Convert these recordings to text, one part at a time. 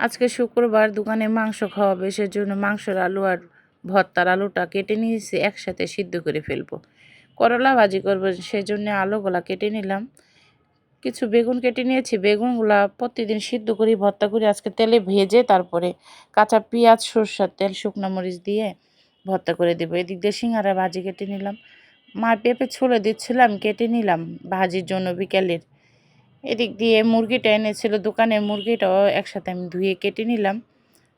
আজকে শুক্রবার, দোকানে মাংস খাওয়াবে, সেজন্য মাংসের আলু আর ভর্তার আলুটা কেটে নিয়েছি, একসাথে সিদ্ধ করে ফেলবো। করলা ভাজি করবো, সেজন্য আলুগুলা কেটে নিলাম। কিছু বেগুন কেটে নিয়েছি, বেগুনগুলা প্রতিদিন সিদ্ধ করি, ভর্তা করি, আজকে তেলে ভেজে তারপরে কাঁচা পেঁয়াজ, সরষের তেল, শুকনো মরিচ দিয়ে ভর্তা করে দেবো। এদিক দিয়ে সিঙ্গারা ভাজি কেটে নিলাম। মা পেঁপে ছুলে দিচ্ছিলাম, কেটে নিলাম ভাজির জন্য বিকেলের। এদিক দিয়ে মুরগিটা এনেছিল দোকানের, মুরগিটাও একসাথে আমি ধুয়ে কেটে নিলাম।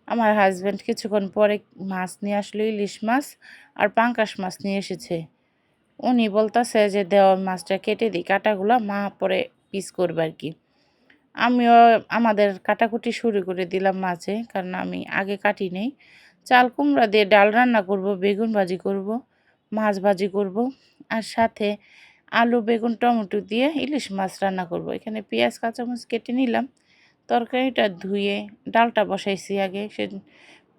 আমার হাজব্যান্ড কিছুক্ষণ পরে মাছ নিয়ে আসলো, ইলিশ মাছ আর পাঙ্কাশ মাছ নিয়ে এসেছে। উনি বলতেছে যে দেওয়া মাছটা কেটে দিই, কাটাগুলো মা পরে পিস করবে আর কি। আমিও আমাদের কাটাকুটি শুরু করে দিলাম মাছে, কারণ আমি আগে কাটি নেই। চাল কুমড়া দিয়ে ডাল রান্না করব, বেগুন ভাজি করব, মাছ ভাজি করব, আর সাথে আলু, বেগুন, টমেটো দিয়ে ইলিশ মাছ রান্না করব। এখানে পেঁয়াজ, কাঁচামরিচ কেটে নিলাম। তরকারিটা ধুয়ে ডালটা বসাইছি আগে, সে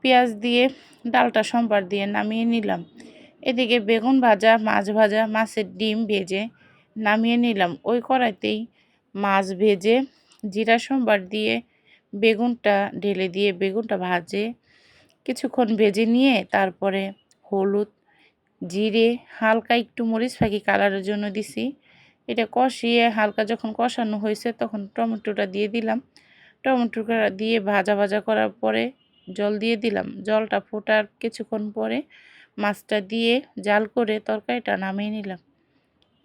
পেঁয়াজ দিয়ে ডালটা সম্বার দিয়ে নামিয়ে নিলাম। এদিকে বেগুন ভাজা, মাছ ভাজা, মাছের ডিম ভেজে নামিয়ে নিলাম। ওই কড়াইতেই মাছ ভেজে জিরা সম্বার দিয়ে বেগুনটা ঢেলে দিয়ে বেগুনটা ভাজে কিছুক্ষণ ভেজে নিয়ে তারপরে হলুদ, জিরে, হালকা একটু মরিচ ফাঁকি কালারের জন্য দিছি। এটা কষিয়ে হালকা যখন কষানো হয়েছে তখন টমেটোটা দিয়ে দিলাম। টমেটোটা দিয়ে ভাজা ভাজা করার পরে জল দিয়ে দিলাম। জলটা ফোটার কিছুক্ষণ পরে মাছটা দিয়ে জাল করে তরকারিটা নামিয়ে নিলাম।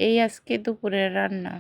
এই আজকে দুপুরের রান্না।